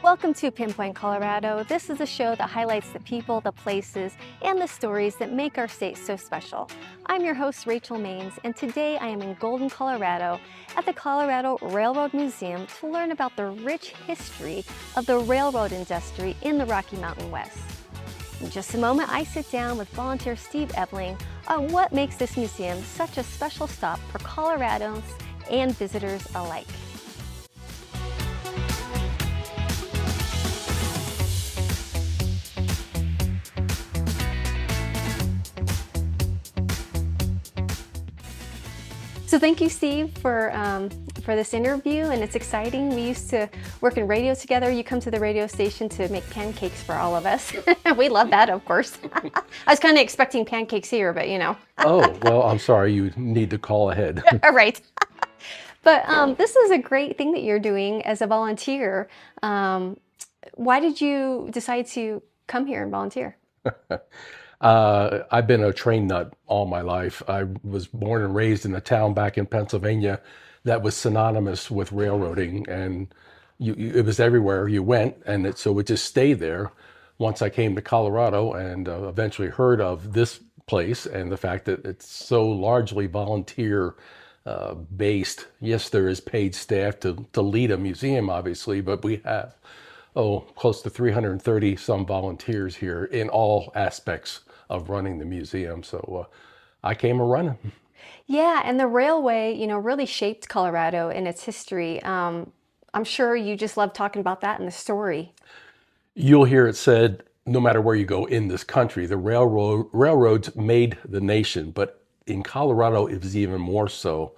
Welcome to Pinpoint, Colorado. This is a show that highlights the people, the places, and the stories that make our state so special. I'm your host, Rachel Maines, and today I am in Golden, Colorado at the Colorado Railroad Museum to learn about the rich history of the railroad industry in the Rocky Mountain West. In just a moment, I sit down with volunteer Steve Ebling on what makes this museum such a special stop for Coloradans and visitors alike. So thank you, Steve, for this interview, and it's exciting. We used to work in radio together. You come to the radio station to make pancakes for all of us. We love that, of course. I was kind of expecting pancakes here, but you know. Oh, well, I'm sorry. You need to call ahead. All right. But this is a great thing that you're doing as a volunteer. Why did you decide to come here and volunteer? I've been a train nut all my life. I was born and raised in a town back in Pennsylvania that was synonymous with railroading, and it was everywhere you went, and so it just stayed there. Once I came to Colorado and eventually heard of this place and the fact that it's so largely volunteer based. Yes, there is paid staff to lead a museum, obviously, but we have close to 330 some volunteers here in all aspects of running the museum. So I came a running. Yeah, and the railway, really shaped Colorado and its history. I'm sure you just love talking about that in the story. You'll hear it said, no matter where you go in this country, the railroads made the nation, but in Colorado, it was even more so.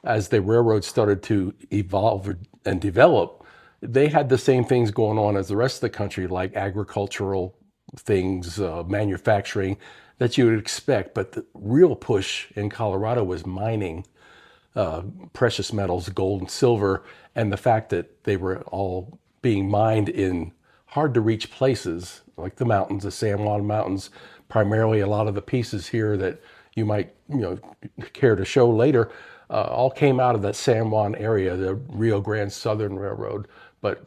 As the railroads started to evolve and develop, they had the same things going on as the rest of the country, like agricultural things, manufacturing that you would expect. But the real push in Colorado was mining, precious metals, gold and silver, and the fact that they were all being mined in hard to reach places like the mountains, the San Juan Mountains. Primarily, a lot of the pieces here that you might care to show later all came out of that San Juan area, the Rio Grande Southern Railroad. But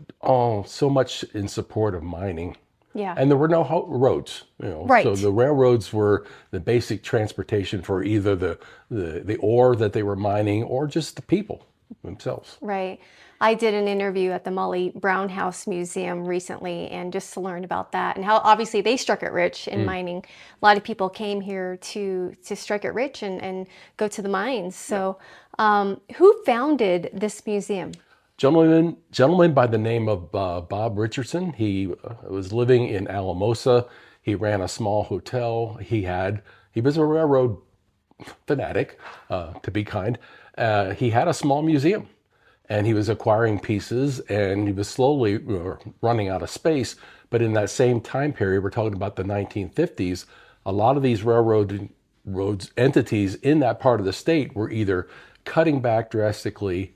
so much in support of mining. Yeah. And there were no roads, Right. So the railroads were the basic transportation for either the ore that they were mining or just the people themselves. Right. I did an interview at the Molly Brown House Museum recently, and just to learn about that and how obviously they struck it rich in mining. A lot of people came here to strike it rich and go to the mines. So who founded this museum? Gentleman by the name of Bob Richardson. He was living in Alamosa. He ran a small hotel. He was a railroad fanatic, to be kind. He had a small museum, and he was acquiring pieces, and he was slowly running out of space. But in that same time period, we're talking about the 1950s, a lot of these roads entities in that part of the state were either cutting back drastically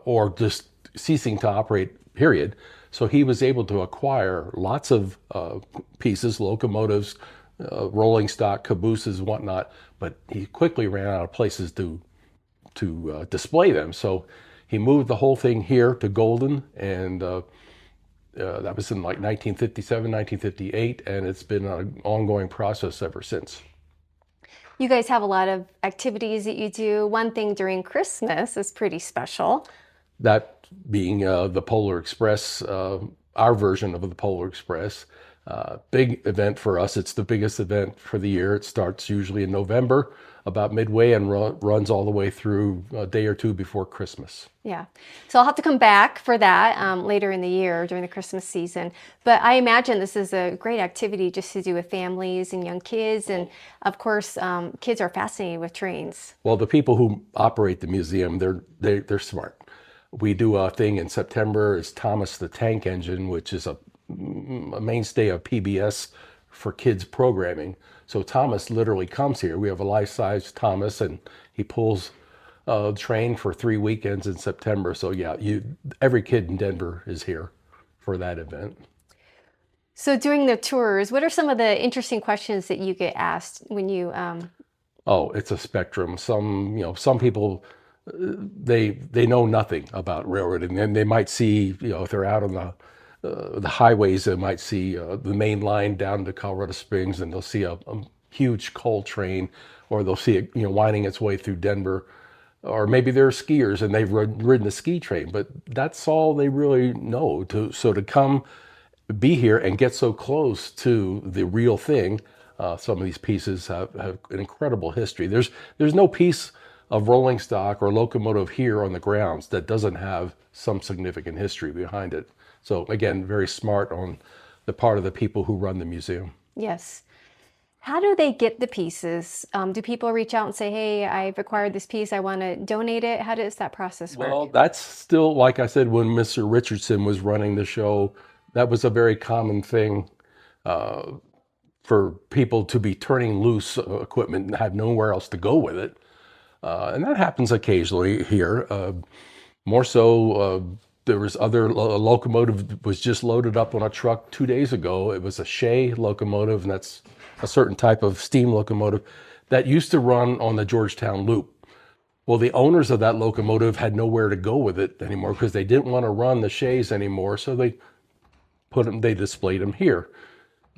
or just ceasing to operate, period. So he was able to acquire lots of pieces, locomotives, rolling stock, cabooses, whatnot, but he quickly ran out of places to display them. So he moved the whole thing here to Golden, and that was in like 1957, 1958, and it's been an ongoing process ever since. You guys have a lot of activities that you do. One thing during Christmas is pretty special. That being the Polar Express, our version of the Polar Express. Big event for us. It's the biggest event for the year. It starts usually in November, about midway, and runs all the way through a day or two before Christmas. Yeah. So I'll have to come back for that later in the year during the Christmas season. But I imagine this is a great activity just to do with families and young kids. And of course, kids are fascinated with trains. Well, the people who operate the museum, they're smart. We do a thing in September. It's Thomas the Tank Engine, which is a mainstay of PBS for kids programming. So Thomas literally comes here. We have a life-size Thomas, and he pulls the train for 3 weekends in September. So yeah, every kid in Denver is here for that event. So during the tours, what are some of the interesting questions that you get asked when you? Oh, it's a spectrum. Some people they know nothing about railroading, and they might see, if they're out on the highways. They might see the main line down to Colorado Springs, and they'll see a huge coal train, or they'll see it, winding its way through Denver. Or maybe they're skiers and they've ridden a ski train, but that's all they really know. So to come be here and get so close to the real thing, some of these pieces have an incredible history. There's no piece of rolling stock or locomotive here on the grounds that doesn't have some significant history behind it. So again, very smart on the part of the people who run the museum. Yes. How do they get the pieces? Do people reach out and say, hey, I've acquired this piece, I want to donate it? How does that process work? Well, that's still, like I said, when Mr. Richardson was running the show, that was a very common thing for people to be turning loose equipment and have nowhere else to go with it. And that happens occasionally here. More so, there was other locomotive was just loaded up on a truck 2 days ago. It was a Shea locomotive, and that's a certain type of steam locomotive that used to run on the Georgetown Loop. Well, the owners of that locomotive had nowhere to go with it anymore because they didn't want to run the Shays anymore, so they displayed them here.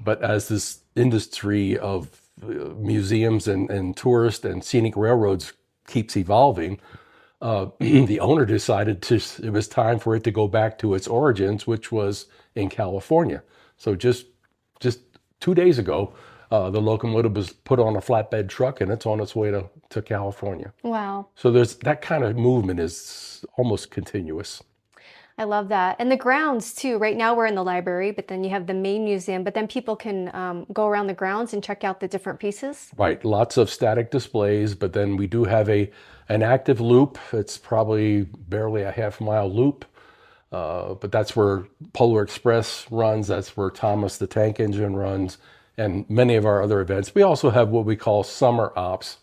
But as this industry of museums and tourist and scenic railroads keeps evolving, the owner decided it was time for it to go back to its origins, which was in California. So just 2 days ago, the locomotive was put on a flatbed truck and it's on its way to California. Wow. So there's that kind of movement is almost continuous. I love that. And the grounds too. Right now we're in the library, but then you have the main museum, but then people can go around the grounds and check out the different pieces. Right, lots of static displays, but then we do have an active loop. It's probably barely a half-mile loop, but that's where Polar Express runs. That's where Thomas the Tank Engine runs, and many of our other events. We also have what we call summer ops,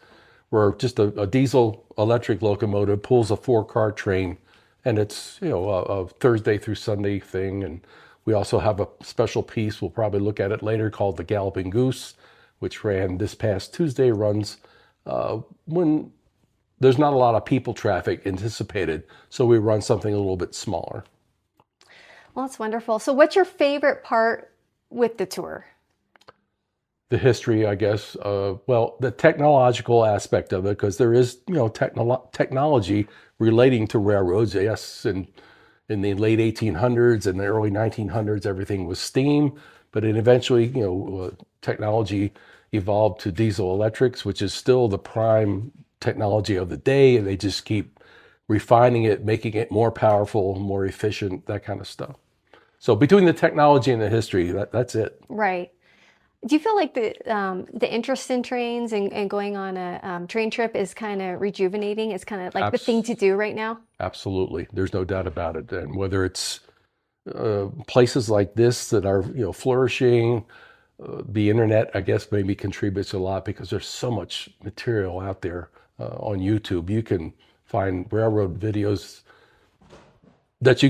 where just a diesel electric locomotive pulls a 4-car train, and it's a Thursday through Sunday thing. And we also have a special piece, we'll probably look at it later, called the Galloping Goose, which ran this past Tuesday, runs when there's not a lot of people traffic anticipated, so we run something a little bit smaller. Well, that's wonderful. So what's your favorite part with the tour? The history, I guess. Well, the technological aspect of it, because there is, technology relating to railroads. Yes, and in the late 1800s and the early 1900s, everything was steam, but it eventually, technology evolved to diesel electrics, which is still the prime technology of the day, and they just keep refining it, making it more powerful, more efficient, that kind of stuff. So between the technology and the history, that's it. Right. Do you feel like the interest in trains and going on a train trip is kind of rejuvenating? It's kind of like the thing to do right now? Absolutely. There's no doubt about it. And whether it's places like this that are, flourishing, the internet, I guess, maybe contributes a lot because there's so much material out there on YouTube. You can find railroad videos that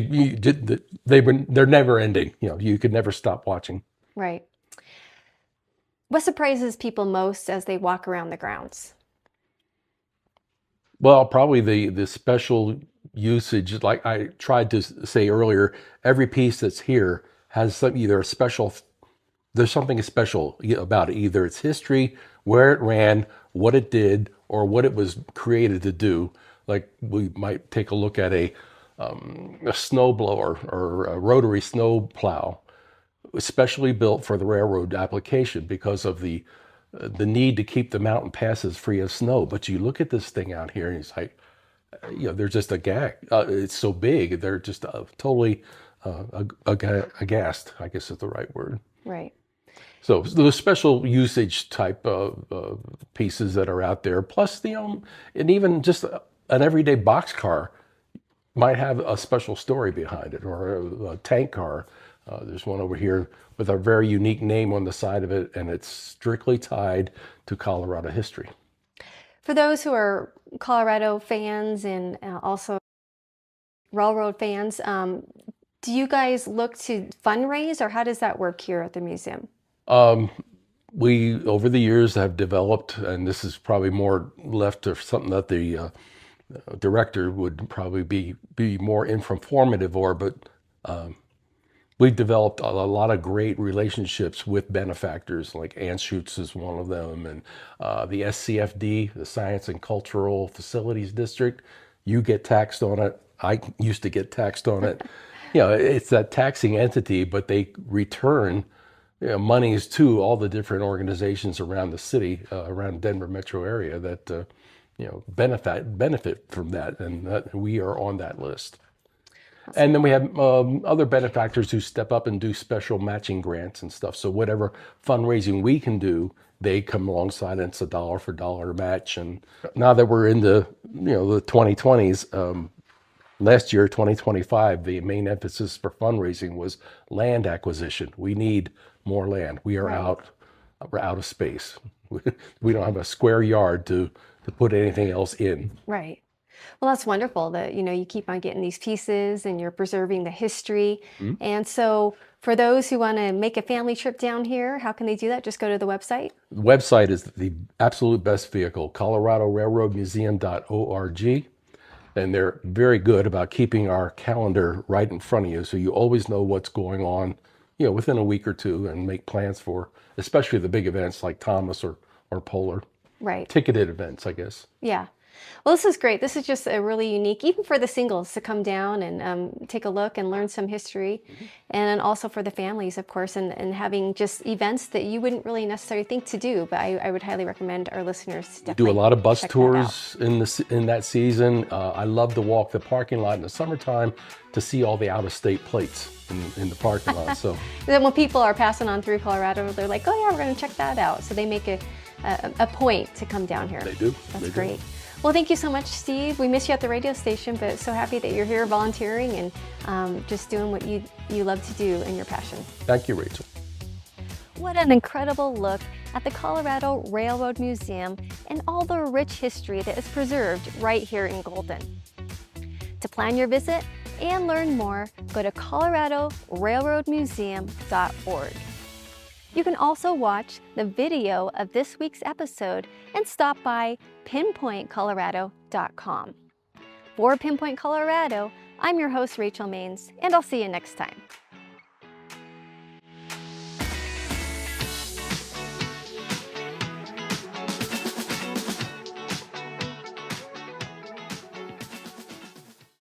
they're never ending. You could never stop watching. Right. What surprises people most as they walk around the grounds? Well, probably the special usage, like I tried to say earlier, every piece that's here has there's something special about it. Either its history, where it ran, what it did, or what it was created to do. Like we might take a look at a snow blower or a rotary snow plow, especially built for the railroad application because of the need to keep the mountain passes free of snow. But you look at this thing out here and it's like, they're just it's so big. They're just totally aghast, I guess is the right word. Right. So the special usage type of pieces that are out there, plus and even just an everyday boxcar might have a special story behind it, or a tank car. There's one over here with a very unique name on the side of it, and it's strictly tied to Colorado history. For those who are Colorado fans and also railroad fans, do you guys look to fundraise, or how does that work here at the museum? We, over the years, have developed, and this is probably more left to something that the director would probably be more informative or, but We've developed a lot of great relationships with benefactors, like Anschutz is one of them, and the SCFD, the Science and Cultural Facilities District. You get taxed on it. I used to get taxed on it. It's that taxing entity, but they return monies to all the different organizations around the city, around Denver metro area that benefit from that, and we are on that list. And then we have other benefactors who step up and do special matching grants and stuff. So whatever fundraising we can do, they come alongside, and it's a dollar for dollar match. And now that we're in the 2020s, last year, 2025, the main emphasis for fundraising was land acquisition. We need more land. We are we're out of space. We don't have a square yard to put anything else in. Right. Well, that's wonderful that, you keep on getting these pieces and you're preserving the history. And so for those who want to make a family trip down here, how can they do that? Just go to the website? The website is the absolute best vehicle, coloradorailroadmuseum.org. And they're very good about keeping our calendar right in front of you, so you always know what's going on, within a week or two, and make plans for, especially the big events like Thomas or Polar. Right. Ticketed events, I guess. Yeah. Well, this is great. This is just a really unique, even for the singles to come down and take a look and learn some history. And then also for the families, of course, and having just events that you wouldn't really necessarily think to do. But I would highly recommend our listeners to definitely do a lot of bus check tours in that season. I love to walk the parking lot in the summertime to see all the out-of-state plates in the parking lot. So then when people are passing on through Colorado, they're like, oh yeah, we're going to check that out. So they make a point to come down here. They do. That's great. Well, thank you so much, Steve. We miss you at the radio station, but so happy that you're here volunteering and just doing what you love to do and your passion. Thank you, Rachel. What an incredible look at the Colorado Railroad Museum and all the rich history that is preserved right here in Golden. To plan your visit and learn more, go to coloradorailroadmuseum.org. You can also watch the video of this week's episode and stop by pinpointcolorado.com. For Pinpoint Colorado, I'm your host, Rachel Maines, and I'll see you next time.